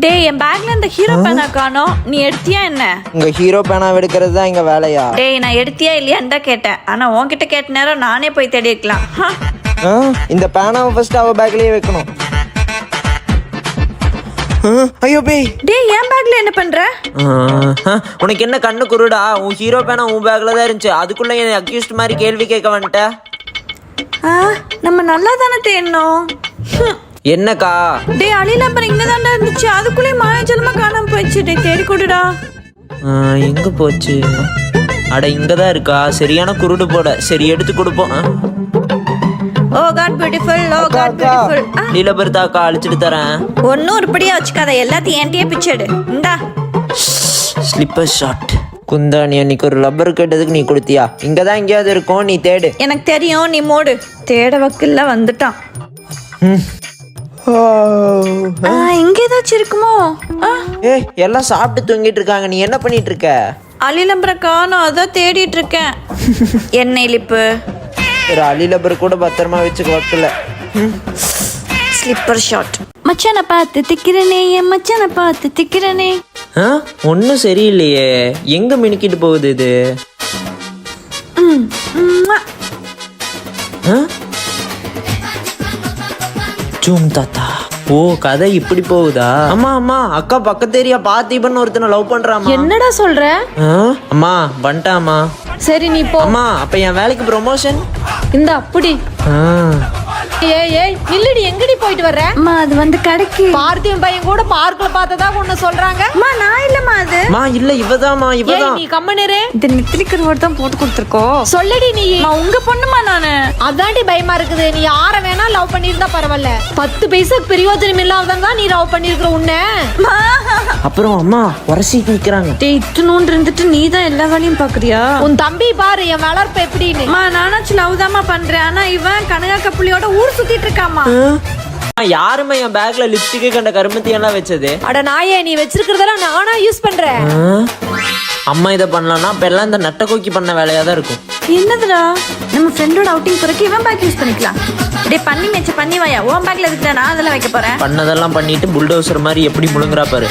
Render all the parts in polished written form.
டேய் என் பேக்ல இந்த ஹீரோ பேனா காணோம். நீ எடுத்தியா என்ன? உங்க ஹீரோ பேனா எடுக்கிறது தான் எங்க வேலையா? டேய் நான் எடுத்தியா இல்லையான்னு தான் கேட்டேன். ஆனா உன்கிட்ட கேட்ட நேரம் நானே போய் தேடி இருக்கலாம். இந்த பேனாவை ஃபர்ஸ்ட் அவ பேக்லயே வைக்கணும். ஐயோ பேய். டேய் என் பேக்ல என்ன பண்ற? உனக்கு என்ன கண்ணு குருடா? உன் ஹீரோ பேனா உன் பேக்ல தான் இருந்துச்சு. அதுக்குள்ள என்ன அக்யூஸ்ட் மாதிரி கேள்வி கேட்க வந்துட்ட? நம்ம நல்லா தானே தேடணும். என்னக்கா? டேய் அலிலா அப்புறம் இங்க தான்டா இருந்துச்சு. அதுக்குள்ளே மாயாஜலமா காணாம போயிடுச்சு. டேய் தேடி கொடுடா. எங்க போச்சு? அட இங்கதான் இருக்கா. சரியான குருடு போட. சரி எடுத்து கொடுப்போம். ஓ காட் பியூட்டிஃபுல். ஓ காட் பியூட்டிஃபுல். நீலபர்தாக்கா அழிச்சிட்டு தரேன். ஒன்னும் உருப்படியா வச்சுக்காத. எல்லாத்தையும் என்கிட்டயே பிச்செடு. இந்தா ஸ்லிப்பர் ஷாட். குந்தா நீ அன்னைக்கு ஒரு ரப்பர் கேட்டதுக்கு நீ கொடுத்தியா? இங்கதான் எங்கேயாவது இருக்கும், நீ தேடு. எனக்கு தெரியும், நீ மூடு. தேட வக்கில்ல வந்துட்டான். இங்க ஏதாச்சும் இருக்குமோ? ஏய் எல்லாம் சாப்பிட்டு தூங்கிட்டு இருக்காங்க. நீ என்ன பண்ணிட்டு இருக்க? அலிலம்பர காணோம், அதான் தேடிட்டு இருக்கேன். எண்ணெய் லிப்பு ஒரு அலிலபர் கூட பத்திரமா வச்சுக்க வைக்கல. Slipper shot. மச்சான பார்த்து திக்கிறனே, என் மச்சான பார்த்து திக்கிறனே. ஒன்னும் சரியில்லையே. எங்க மினுக்கிட்டு போகுது இது? ஜூம் தாத்தா. ஓ கதை இப்படி போகுதா? அம்மா அம்மா அக்கா பக்கத்து ஏரியா பார்த்திபன் ஒருத்தனை லவ் பண்றாமா. என்னடா சொல்ற? அம்மா வந்துட்டாமா. சரி நீ போ. அம்மா அப்ப என் வேலைக்கு ப்ரொமோஷன் இந்த அப்படி. ஏய் ஏய் நில்லுடி, எங்கடி போயிட்டு வர்ற? அம்மா அது வந்து கடைக்கு. பார்த்திபன் பையன் கூட பார்க்ல பார்த்ததா உன்ன சொல்றாங்க. அம்மா நான் இல்லம்மா அது. மா இல்ல இவதாமா இவதான். நீ கம்மனரே. இந்த நெத்திலிக்கர் வேர்ட் தான் போட்டு கொடுத்துருக்கோம். சொல்லடி நீ. உங்க பொண்ணுமா நானு? அதாண்டி பயமா இருக்குது. நீ யார வேணா லவ் பண்ணிருந்தா பரவாயில்ல. 10 பைசாக்கு பிரயோஜனம் இல்லாதவங்க நீ லவ் பண்ணிருக்கிற உன்ன. அப்புறம் அம்மா வரசிட்டு நிக்கிறாங்க. டேய் இத்துனூண்டு இருந்துட்டு நீ தான் எல்லா வேலையும் பாக்குறியா? உன் தம்பி பாரு என் வளர்ப்பு எப்படின்னு. அம்மா நானாச்சும் லவ் தாமா பண்றேன். ஆனா இவன் கனகா கப்புளியோட ஊர் சுத்திட்டு இருக்காமா. யாருமே என் பேக்ல லிப்ஸ்டிக் கண்ட கருமத்தி எல்லாம் வச்சது? அட நாயே, நீ வச்சிருக்கிறதெல்லாம் நானா யூஸ் பண்றேன். அம்மா இதை பண்ணலாம்னா இப்ப எல்லாம் இந்த நட்ட கோக்கி பண்ண வேலையா தான் இருக்கும். என்னதுடா? நம்ம ஃப்ரெண்டோட அவுட்டிங் போறதுக்கு இவன் பேக் யூஸ் பண்ணிக்கலாம். டேய் பண்ணி மேட்ச் பண்ணி வாயா. உன் பேக்ல இருக்குடா, நான் அதெல்லாம் வைக்க போறேன். பண்ணதெல்லாம் பண்ணிட்டு புல்டோசர் மாதிரி எப்படி முழுங்குறா பாரு.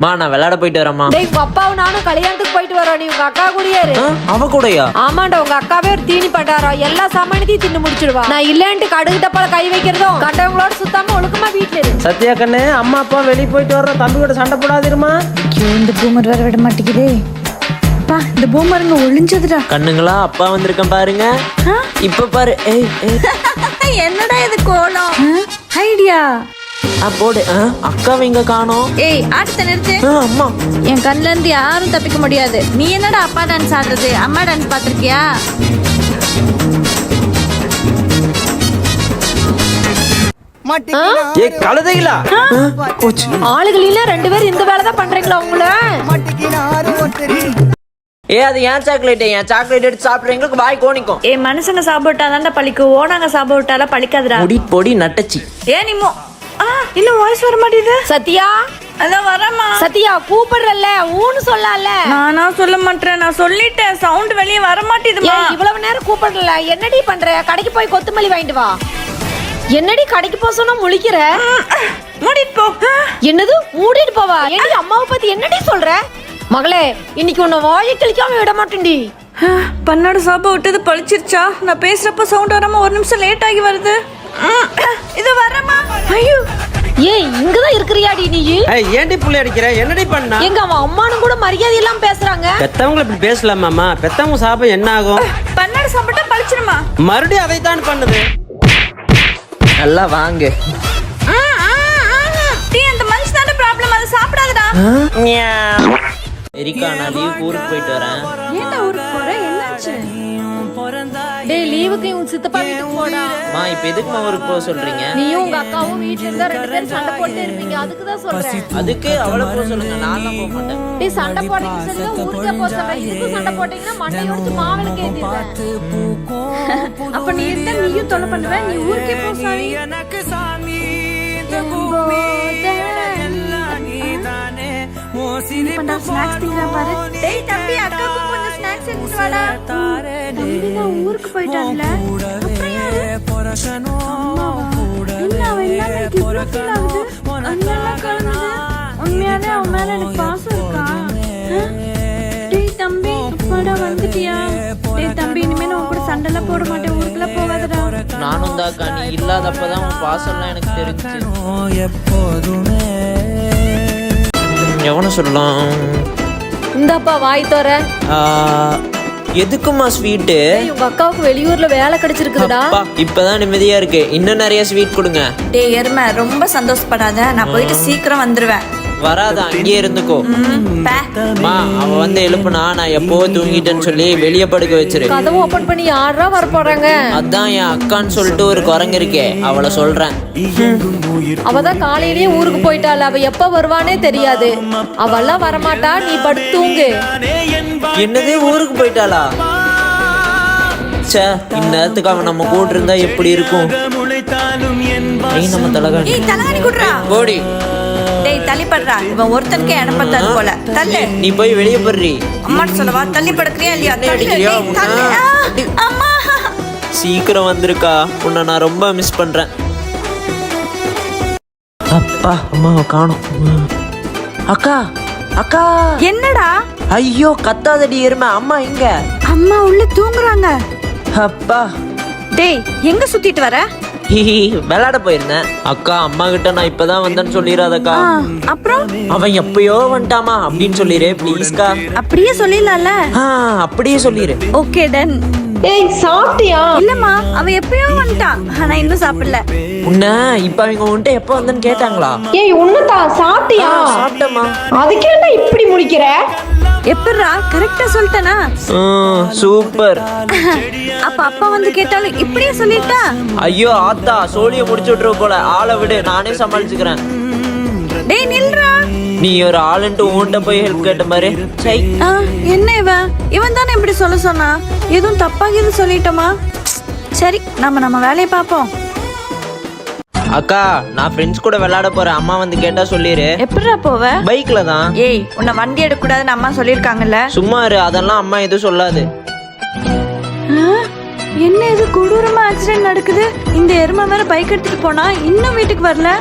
மா நான் விளையாட போயிட்டு வரேம்மா. டேய் உங்க அப்பாவும் நானும் கல்யாணத்துக்கு போயிட்டு வரோம். நீ உங்க அக்கா கூடயே இரு. அவ கூடயா? ஆமாண்டா, உங்க அக்காவே ஒரு தீனி பண்டாரா. எல்லா சாமானியத்தையும் தின்னு முடிச்சிடுவா. நான் இல்லன்ட்டு கடுகு டப்பால கை வைக்கிறதும் கண்டவங்களோட சுத்தாம ஒழுக்கமா வீட்டுல இரு. சத்யா கண்ணு, அம்மா அப்பா வெளியே போயிட்டு வர்றோம், தம்பி கூட சண்டை போடாதிருமா. இந்த பூமர் வேற விட மாட்டேங்குதே. பா இந்த பூமருங்க ஒளிஞ்சதுடா. கண்ணுங்களா அப்பா வந்திருக்கேன் பாருங்க. இப்ப பாரு. என்னடா இது கோலம்? ஐடியா போடு. அக்காவை இங்க காணோம். ஏய் ஆட்டத்தை நிறுத்து. அம்மா என் கண்ணுல இருந்து யாரும் தப்பிக்க முடியாது. நீ என்னடா அப்பா டான்ஸ் ஆடுறது? அம்மா டான்ஸ் பாத்திருக்கியா? கழுதைகளா? ஆளுகளில 2 பேர் இந்த வேலை தான் பண்றீங்களா உங்கள? அது ஏன் சாக்லேட்? என் சாக்லேட் எடுத்து சாப்பிடுறீங்களுக்கு வாய் கோணிக்கும். மனுஷங்க சாப்பிட்டாதான் பழிக்கும். ஓனாங்க சாப்பிட்டால பழிக்காதுடா. பொடி பொடி நட்டச்சி. நீமோ இல்ல வாய்ஸ் வர மாட்டேது. சத்யா அதான் வரமா. சத்யா கூப்பிடுறல்ல, ஊன்னு சொல்லல. நானா சொல்ல மாட்டேன். நான் சொல்லிட்டேன். சவுண்ட் வெளியே வர மாட்டேதுமா. இவ்வளவு நேரம் கூப்பிடல. என்னடி பண்ற? கடைக்கு போய் கொத்தமல்லி வாங்கிட்டு வா. என்னடி கடைக்கு போக சொன்னா முழிக்கிற? மூடிட்டு போ. என்னது மூடிட்டு போவா? என்னடி அம்மாவை பத்தி என்னடி சொல்ற? மகளே இன்னைக்கு உன்னை வாயை கிழிக்காம விட மாட்டேன்டி. பன்னோட சாப்பா விட்டது பழிச்சிருச்சா? நான் பேசுறப்ப சவுண்ட் வராம 1 நிமிஷம் லேட் ஆகி வருது. இது வரமா? ஐயோ ஏய் இங்கதான் இருக்கிறியாடி நீ? ஏன்டி புள்ளி அடிக்கிற? என்னடி பண்ணா? எங்க அவன் அம்மானும் கூட மரியாதை இல்லாம பேசுறாங்க. பெத்தவங்களை இப்படி பேசலாமாமா? பெத்தவங்க சாப்பிட என்ன ஆகும்? பன்னோட சாப்பிட்டா பழிச்சிருமா? மறுபடியும் அதைத்தான் பண்ணுது. நல்லா வாங்க. அந்த மனுஷனால ப்ராப்ளம். அது சாப்பிடாதடா. எரிக்கா நான் லீவ் ஊருக்கு போயிட்டு வரேன். ஏன்டா ஊருக்கு போற? என்னாச்சு? டேய் லீவுக்கு உன் சித்தப்பா வீட்டுக்கு போடா. இப்ப எதுக்கு ஊருக்கு போக சொல்றீங்க? நீயும் உங்க அக்காவும் வீட்ல இருந்தா 2 பேரும் சண்டை போட்டு இருப்பீங்க. அதுக்கு தான் சொல்றேன். அதுக்கு அவளை போக சொல்லுங்க, நான் தான் போக மாட்டேன். டேய் சண்டை போடுறீங்க சொல்லுங்க, ஊருக்கே போக சொல்றேன். இதுக்கு சண்டை போட்டீங்கன்னா மண்டைய உடைச்சு மாவல கேட்டிடுவேன். அப்ப நீ இருந்தா நீயும் தொலை பண்ணுவ. நீ ஊருக்கே போ சாமி. ஸ்நாக்ஸ் திங்கலாம் பாரு. டேய் தம்பி அக்காக்கு கொஞ்சம் ஸ்நாக்ஸ் எடுத்து வாடா. தம்பி நான் ஊருக்கு போயிட்டான்ல. அப்புறம் யாரு? என்ன அவ இல்லாம எனக்கு இவ்ளோ ஃபீல் ஆகுது. கண்ணெல்லாம் கலங்குது. உண்மையாலே அவன் மேல எனக்கு பாசம் இருக்கா? டேய் தம்பி, அப்பாடா வந்துட்டியா? டேய் தம்பி, இனிமே நான் உன் கூட சண்டைலாம் போட மாட்டேன், ஊருக்குள்ள போகாதடா. நானும் தாக்கா, நீ இல்லாதப்பதான் உன் பாசம்லாம் எனக்கு தெரிஞ்சு. எவனை சொல்லலாம்? இந்தாப்பா வாய் தோற. எதுக்குமா ஸ்வீட்டு? உங்க அக்காவுக்கு வெளியூர்ல வேலை கிடைச்சிருக்குதுடா. இப்பதான் நிம்மதியா இருக்கு. இன்னும் நிறைய ஸ்வீட் கொடுங்க. டேய் எருமை, ரொம்ப சந்தோஷப்படாத, நான் போயிட்டு சீக்கிரம் வந்துருவேன். வராத, அங்கேயே இருந்துக்கோ. மா, அவ வந்து எழுப்புனா நான் எப்போ தூங்கிட்டேன்னு சொல்லி வெளியே படுக்க வச்சிரு. கதவு ஓபன் பண்ணி யாரா வர போறாங்க? அதான் என் அக்கான்னு சொல்லிட்டு ஒரு குரங்கு இருக்கே, அவளை சொல்றேன். அவதான் காலையிலேயே ஊருக்கு போயிட்டாள். அவ எப்ப வருவானே தெரியாது. அவெல்லாம் வரமாட்டா, நீ படுத்து தூங்கு. என்னது, ஊருக்கு போயிட்டாளா? சே, இந்நேரத்துக்கு அவன் நம்ம கூட இருந்தா எப்படி இருக்கும்? நீ நம்ம தலகாணி. ஏய் தலகாணி குடுறா. ஓடி. டேய் தள்ளி படுறா, இவன் ஒருத்தனுக்கே அனுப்பத்தாது போல. தள்ளு. நீ போய் வெளியே போடுறி. அம்மாட்ட சொல்லவா? தள்ளி படுக்கிறியா இல்லையா? தள்ளு. அடிக்கிறியா? டேய், தள்ளு. அம்மா. சீக்கிரம் வந்திருக்கா, உன்னை நான் ரொம்ப மிஸ் பண்றேன். அப்பா, அம்மாவை காணோம். அக்கா, அக்கா. என்னடா? ஐயோ, கத்தாதடி எருமை. அம்மா எங்க? அம்மா உள்ள தூங்குறாங்க. அப்பா. டேய் எங்க சுத்திட்டு வர? விளையாட போயிருந்தேன். அக்கா, அம்மா கிட்ட நான் இப்பதான் வந்தேன்னு சொல்லிடாதக்கா. அப்புறம் அவன் எப்பயோ வந்துட்டாமா அப்படின்னு சொல்லிரு ப்ளீஸ்க்கா. அப்படியே சொல்லிடலாம்ல. அப்படியே சொல்லிரு. Okay done. டேய் சாப்பிட்டியா? இல்லம்மா, அவன் எப்பயோ வந்துட்டான், ஆனா இன்னும் சாப்பிடல. உன்ன இப்ப அவங்க உன்ட்ட எப்ப வந்தேன்னு கேட்டாங்களா? ஏய் உன்னதா சாப்பிட்டியா? சாப்பிட்டமா. அதுக்கேண்டா இப்படி முடிக்கிற? எப்படிரா கரெக்டா சொல்லிட்டனா? சூப்பர். அப்ப அப்பா வந்து கேட்டாலும் இப்படியே சொல்லிட்டா? ஐயோ ஆத்தா, சோழிய முடிச்சு விட்டுரு போல. ஆளை விடு, நானே சமாளிச்சுக்கிறேன். டேய் நில்றா. நீ ஒரு ஆளுன்ட்டு உன்கிட்ட போய் ஹெல்ப் கேட்ட மாதிரி. சை. என்ன இவன் தானே இப்படி சொல்ல சொன்னா? எதுவும் தப்பாக சொல்லிட்டோமா? சரி, நம்ம வேலையை பார்ப்போம். அக்கா, நான் ஃப்ரெண்ட்ஸ் கூட விளையாட போறேன். அம்மா வந்து கேட்டா சொல்லிரு. எப்படிடா போவ? பைக்ல தான். ஏய், உன்னை வண்டி எடுக்க கூடாதுன்னு அம்மா சொல்லிருக்காங்கல்ல. சும்மா இரு, அதெல்லாம் அம்மா எதுவும் சொல்லாது. என்ன இது கொடூரமா ஆக்சிடென்ட் நடக்குது? இந்த எருமை வேற பைக் எடுத்துட்டு போனா இன்னும் வீட்டுக்கு வரல.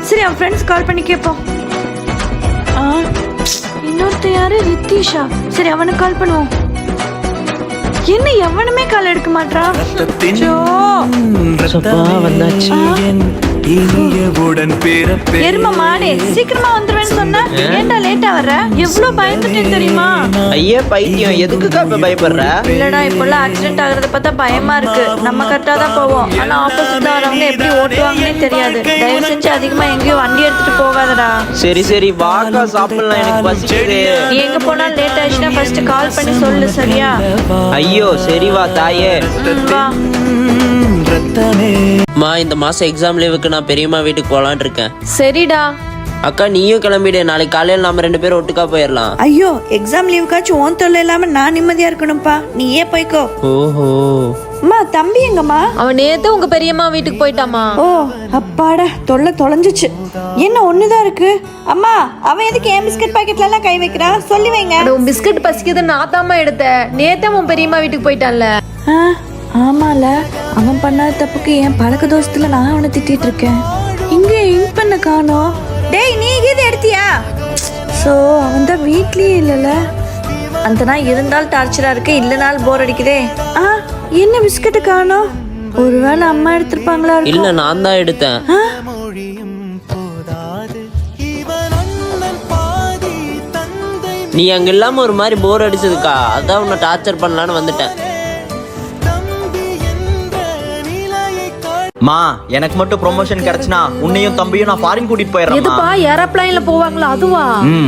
சரி, அவன் ஃப்ரெண்ட்ஸ் கால் பண்ணி கேட்போம். இன்னொருத்த யாரு? ரித்தீஷா. சரி, அவனுக்கு கால் பண்ணுவோம். என்ன எவனுமே கால் எடுக்க மாட்டான்? வந்தாச்சு. எருமை மாடே, சீக்கிரமா வந்துருவேன்னு சொன்ன, ஏன்டா லேட்டா வர்ற? எவ்வளவு பயந்துட்டேன்னு தெரியுமா? ஐயா பைத்தியம், எதுக்குக்கா இப்ப பயப்படுற? இல்லடா, இப்பெல்லாம் ஆக்சிடென்ட் ஆகுறத பார்த்தா பயமா இருக்கு. நம்ம கரெக்டா தான் போவோம், ஆனா ஆப்போசிட்ல வரவங்க எப்படி ஓட்டுவாங்கன்னே தெரியாது. தயவு செஞ்சு அதிகமா எங்கேயும் வண்டி எடுத்துட்டு போகாதடா. சரி சரி, வாக்கா சாப்பிடலாம், எனக்கு பசிக்குது. நீ எங்க போனாலும் லேட் ஆயிடுச்சுன்னா ஃபர்ஸ்ட் கால் பண்ணி சொல்லு, சரியா? ஐயோ சரி, வா தாயே. வா. மா, இந்த மாசம் எக்ஸாம் லீவுக்கு நான் பெரியம்மா வீட்டுக்கு போலான்னு இருக்கேன். சரிடா. அக்கா நீயும் கிளம்பிடு, நாளைக்கு காலையில நம்ம 2 பேரும் ஒட்டுக்கா போயிடலாம். ஐயோ, எக்ஸாம் லீவுக்காச்சும் ஓன் தொல்லை இல்லாம நான் நிம்மதியா இருக்கணும்ப்பா. நீயே போய்க்கோ. ஓஹோ. அம்மா, தம்பி எங்கம்மா? அவன் நேத்து உங்க பெரியம்மா வீட்டுக்கு போயிட்டாமா. ஓ, அப்பாடா, தொல்லை தொலைஞ்சிச்சு. என்ன ஒண்ணுதான் இருக்கு? அம்மா, அவன் எதுக்கு என் பிஸ்கட் பாக்கெட்ல எல்லாம் கை வைக்கிறா? சொல்லி வைங்க. உன் பிஸ்கட் பசிக்குதுன்னு நாத்தாமா எடுத்த. நேத்தே உன் பெரியம்மா வீட்டுக்கு போயிட்டான்ல. ஆமால, அவன் பண்ணாத தப்புக்கு என் பழக்க தோசத்துல நான் அவனை திட்டிட்டு இருக்கேன். இங்க இங்க் பண்ண காணோம். டேய், நீ இது எடுத்தியா? சோ அவன் தான் வீட்லயே இல்லல. அந்த நாள் இருந்தால் டார்ச்சரா இருக்கு, இல்லனாலும் போர் அடிக்குதே. என்ன பிஸ்கட் காணோம்? ஒருவேளை அம்மா எடுத்திருப்பாங்களா? இல்ல, நான் தான் எடுத்தேன். நீ அங்க இல்லாம ஒரு மாதிரி போர் அடிச்சதுக்கா, அதான் உன்னை டார்ச்சர் பண்ணலான்னு வந்துட்டேன். மா, எனக்கு மட்டும் ப்ரொமோஷன் கிடைச்சுனா உன்னையும் தம்பியும் நான் ஃபாரின் கூட்டிட்டு போயிடுறேன். எதுப்பா ஏரோப்ளைன்ல போவாங்களா? அதுவா?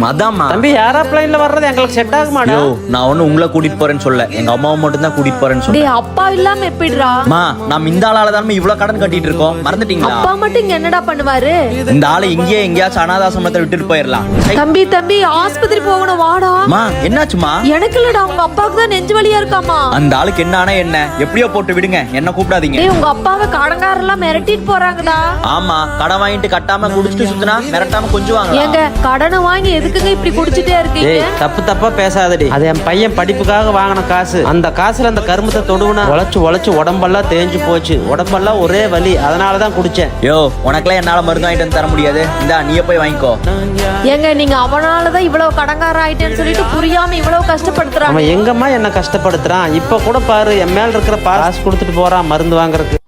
அதான்மா. தம்பி ஏரோப்ளைன்ல வர்றது எங்களுக்கு செட் ஆக மாட்டா. நான் ஒன்னும் உங்களை கூட்டிட்டு போறேன்னு சொல்ல, எங்க அம்மாவை மட்டும் தான் கூட்டிட்டு போறேன்னு சொல்ல. டேய், அப்பா இல்லாம எப்படிடா? மா, நம்ம இந்த ஆளால தான் இவ்வளவு கடன் கட்டிட்டு இருக்கோம், மறந்துட்டீங்களா? அப்பா மட்டும் இங்க என்னடா பண்ணுவாரு? இந்த ஆளு இங்கேயே எங்கேயாச்சும் அனாதாசிரமத்தை விட்டுட்டு போயிடலாம். தம்பி ஆஸ்பத்திரி போகணும், வாடா. மா, என்னாச்சுமா? எனக்கு இல்லடா, உங்க அப்பாவுக்கு தான் நெஞ்சு வலியா இருக்காமா. அந்த ஆளுக்கு என்ன ஆனா என்ன, எப்படியோ போட்டு விடுங்க, என்ன கூப்பிடாதீங்க. டேய், உங்க அப்பாவை கடங்காரெல்லாம் எல்லாம் மிரட்டிட்டு போறாங்கடா. ஆமா, கடன் வாங்கிட்டு கட்டாம குடிச்சிட்டு சுத்தினா மிரட்டாம கொஞ்சம் வாங்க. ஏங்க கடனை வாங்கி எதுக்குங்க இப்படி குடிச்சிட்டே இருக்கீங்க? ஏய் தப்பு தப்பா பேசாதடி. அது என் பையன் படிப்புக்காக வாங்கின காசு. அந்த காசுல அந்த கரும்பத்தை தொடுவுனா உழைச்சு உடம்பெல்லாம் தேஞ்சு போச்சு. உடம்பெல்லாம் ஒரே வலி. அதனாலதான் குடிச்சேன். யோ, உனக்கெல்லாம் என்னால மருந்து வாங்கிட்டு வந்து தர முடியாது. இந்தா நீயே போய் வாங்கிக்கோ. ஏங்க நீங்க அவனாலதான் இவ்வளவு கடங்கார ஆயிட்டேன்னு சொல்லிட்டு புரியாம இவ்வளவு கஷ்டப்படுத்துறாங்க. அவன் எங்கம்மா என்ன கஷ்டப்படுத்துறான்? இப்ப கூட பாரு, என் மேல இருக்கிற காசு கொடுத்துட்டு போறான் மருந்து வாங்குறதுக்கு.